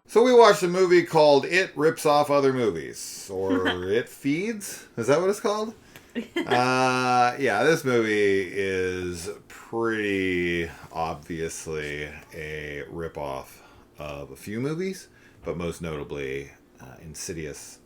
So we watched a movie called It Rips Off Other Movies, or It Feeds. Is that what it's called? Yeah, this movie is pretty obviously a ripoff of a few movies, but most notably Insidious,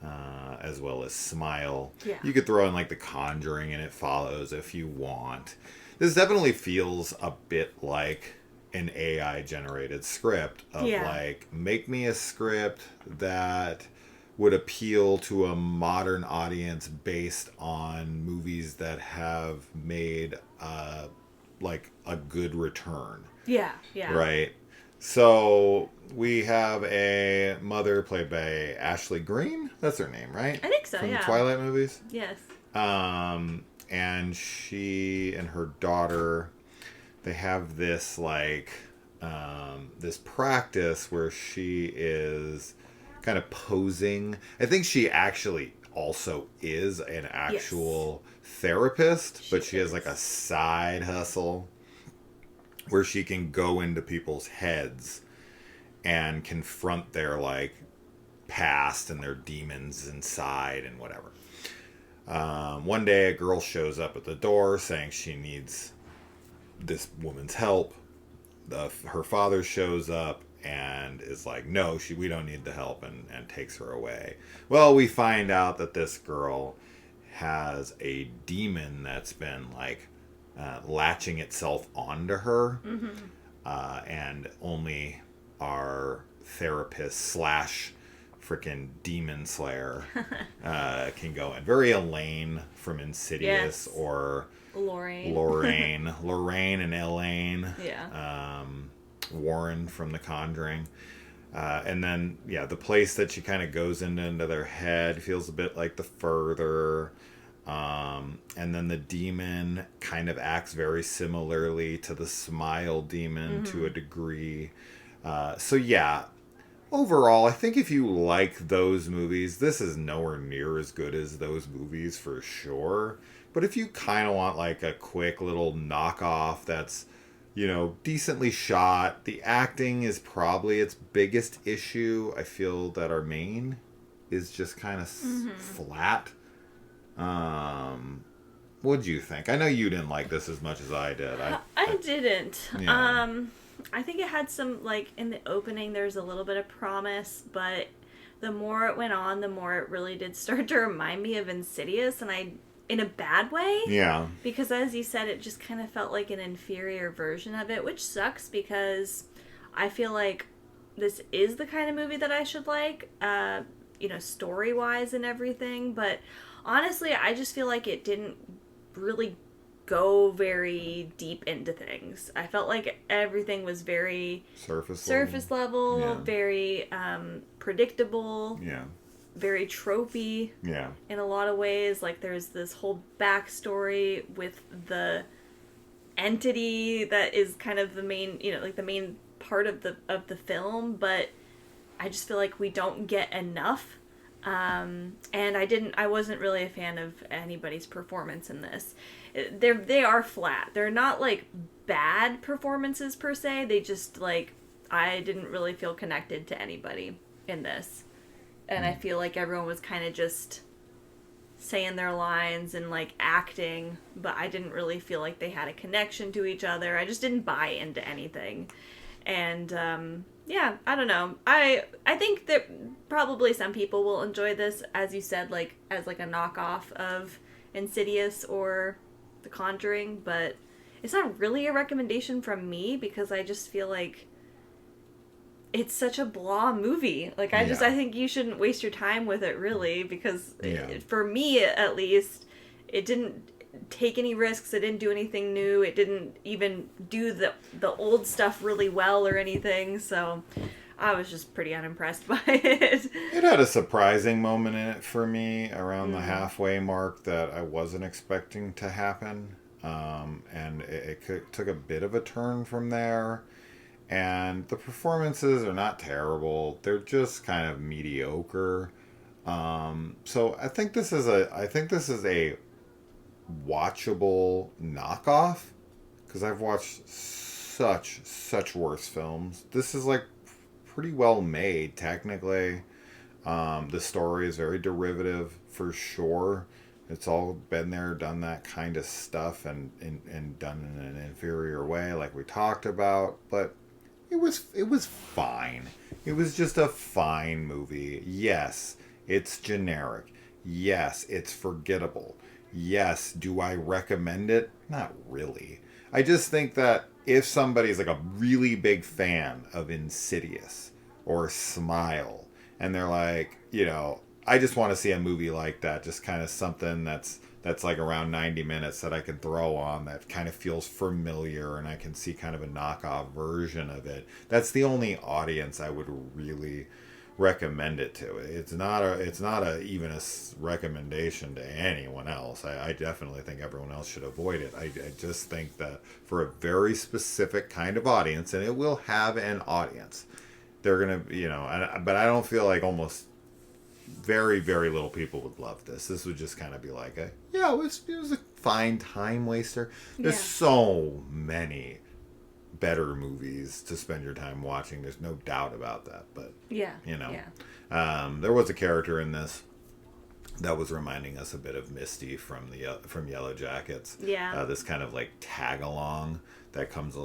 as well as Smile. Yeah. You could throw in like The Conjuring and It Follows if you want. This definitely feels a bit like an AI generated script of like, make me a script that would appeal to a modern audience based on movies that have made like a good return. Yeah, yeah. Right. So we have a mother played by Ashley Greene. That's her name, right? I think so, From yeah. the Twilight movies. Yes. And she and her daughter, they have this like this practice where she is kind of posing. I think she actually also is an actual therapist, but she has like a side hustle where she can go into people's heads and confront their like past and their demons inside and whatever. One day a girl shows up at the door saying she needs this woman's help. Her father shows up and is like, no, we don't need the help, and takes her away. Well, we find out that this girl has a demon that's been like latching itself onto her. And only our therapist slash freaking demon slayer can go in. Very Elaine from Insidious, or Lorraine and Elaine. Yeah. Warren from The Conjuring. And then, the place that she kind of goes into their head feels a bit like The Further. And then the demon kind of acts very similarly to the Smile demon to a degree. So overall, I think if you like those movies, this is nowhere near as good as those movies for sure. But if you kind of want like a quick little knockoff that's, decently shot, the acting is probably its biggest issue. I feel that our main is just kind of flat. What'd you think? I know you didn't like this as much as I did. I didn't. Yeah. I think it had some, like, in the opening there's a little bit of promise, but the more it went on, the more it really did start to remind me of Insidious, and in a bad way. Yeah. Because as you said, it just kind of felt like an inferior version of it, which sucks because I feel like this is the kind of movie that I should like, story-wise and everything, but honestly, I just feel like it didn't really go very deep into things. I felt like everything was very surface level, very predictable, very tropey in a lot of ways. Like, there's this whole backstory with the entity that is kind of the main, the main part of the film, but I just feel like we don't get enough. And I wasn't really a fan of anybody's performance in this. They are flat. They're not like bad performances per se. They just like, I didn't really feel connected to anybody in this. And I feel like everyone was kind of just saying their lines and like acting, but I didn't really feel like they had a connection to each other. I just didn't buy into anything. And I don't know. I think that probably some people will enjoy this, as you said, like as like a knockoff of Insidious or The Conjuring, but it's not really a recommendation from me because I just feel like it's such a blah movie. Like, I think you shouldn't waste your time with it, really, because for me, at least, it didn't take any risks. It didn't do anything new. It didn't even do the old stuff really well or anything. So I was just pretty unimpressed by it. It had a surprising moment in it for me around the halfway mark that I wasn't expecting to happen. And it took a bit of a turn from there. And the performances are not terrible. They're just kind of mediocre. So I think this is a watchable knockoff, because I've watched such worse films. This is like pretty well made, technically. The story is very derivative, for sure. It's all been there, done that kind of stuff, and done in an inferior way, like we talked about. But it was fine. It was just a fine movie. Yes, it's generic. Yes, it's forgettable. Yes, do I recommend it? Not really. I just think that if somebody's like a really big fan of Insidious or Smile, and they're like, I just want to see a movie like that, just kind of something that's like around 90 minutes that I can throw on that kind of feels familiar, and I can see kind of a knockoff version of it. That's the only audience I would really recommend it to. It's not even a recommendation to anyone else. I definitely think everyone else should avoid it. I just think that for a very specific kind of audience, and it will have an audience, they're gonna, but I don't feel like almost very, very little people would love this. This would just kind of be like it was a fine time waster. There's so many better movies to spend your time watching. There's no doubt about that. But there was a character in this that was reminding us a bit of Misty from Yellow Jackets. Yeah. This kind of like tag along that comes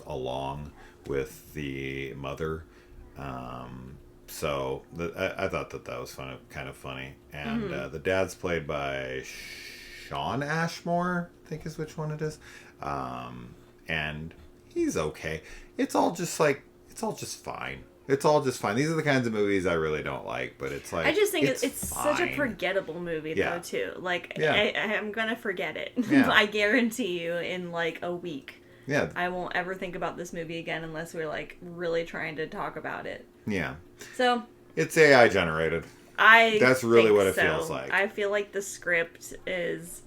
along with the mother. So I thought that was fun, kind of funny. And the dad's played by Sean Ashmore, I think is which one it is. And he's okay. It's all just fine. It's all just fine. These are the kinds of movies I really don't like, but it's like, I just think it's fine. such a forgettable movie, though, too. Like, I'm gonna forget it. Yeah. I guarantee you, in like a week. Yeah. I won't ever think about this movie again unless we're like really trying to talk about it. Yeah. So it's AI generated. That's really what it feels like. I feel like the script is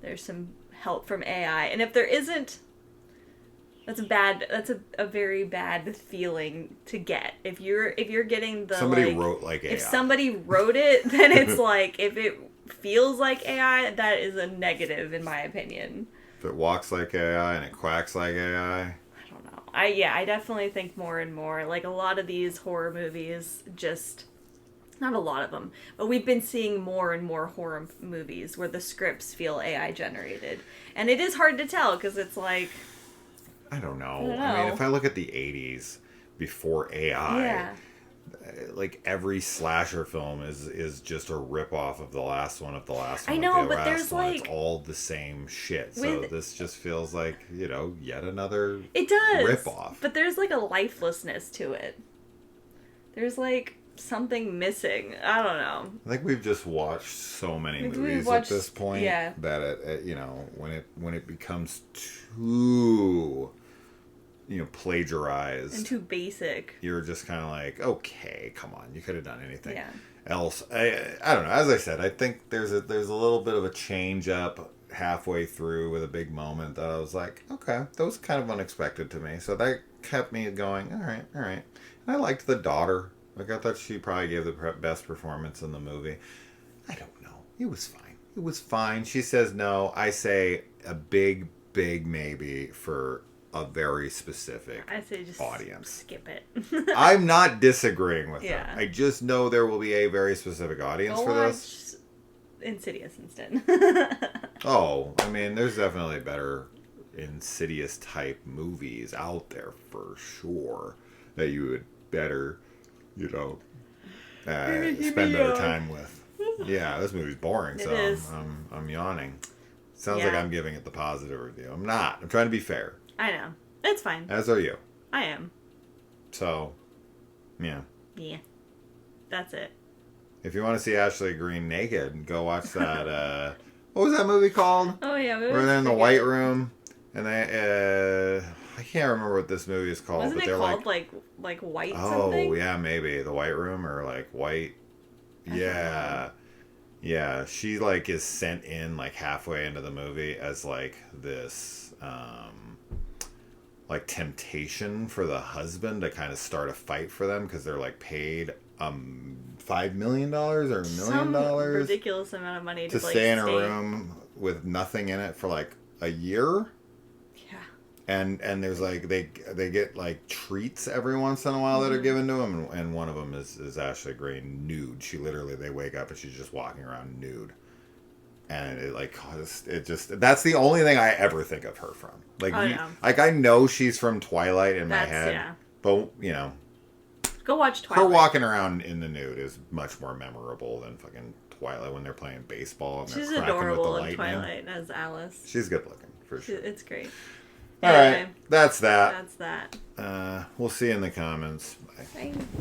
there's some help from AI. And if there isn't, that's a very bad feeling to get. If you're getting the somebody wrote like AI. If somebody wrote it, then it's like, if it feels like AI, that is a negative in my opinion. If it walks like AI and it quacks like AI. I don't know. I definitely think more and more, like, a lot of these horror movies just, not a lot of them, but we've been seeing more and more horror movies where the scripts feel AI generated. And it is hard to tell because it's like, I don't know. I mean, if I look at the 80s before AI, like every slasher film is just a ripoff of the last one. I know, but there's like, it's all the same shit. So this just feels like, yet another ripoff. But there's like a lifelessness to it. There's like something missing. I don't know. I think we've just watched so many movies at this point that it when it becomes too plagiarized and too basic, you're just kind of like, okay, come on, you could have done anything else. I don't know. As I said, I think there's a little bit of a change up halfway through with a big moment that I was like, okay, that was kind of unexpected to me. So that kept me going, all right. And I liked the daughter. Like, I thought she probably gave the best performance in the movie. I don't know. It was fine. She says no. I say a big maybe for a very specific audience. Skip it. I'm not disagreeing with her. I just know there will be a very specific audience for this. Insidious instead. Oh, I mean, there's definitely better Insidious type movies out there for sure that you would better, spend better time with. Yeah, this movie's boring, so I'm yawning. Sounds like I'm giving it the positive review. I'm not. I'm trying to be fair. I know. It's fine. As are you. I am. So, yeah. Yeah. That's it. If you want to see Ashley Greene naked, go watch that, what was that movie called? Oh, yeah. Where they're in the White Room, and they, I can't remember what this movie is called. Wasn't but it they're called, like White something? Oh, yeah, maybe. The White Room, or, like, White... Yeah. Yeah, she, like, is sent in, like, halfway into the movie as, like, this, like, temptation for the husband to kind of start a fight for them because they're, like, paid, $5 million or $1 million? Some ridiculous amount of money to stay in a room with nothing in it for, like, a year? Yeah. and there's like they get like treats every once in a while that are given to them, and one of them is Ashley Gray nude. She literally, they wake up and she's just walking around nude, and it just that's the only thing I ever think of her from. Like like I know she's from Twilight in my head, yeah. but you know, go watch Twilight. Her walking around in the nude is much more memorable than fucking Twilight when they're playing baseball and she's they're cracking with the adorable lightning. in Twilight as Alice. She's good looking for sure. It's great. All right, that's that. That's that. We'll see you in the comments. Bye. Bye.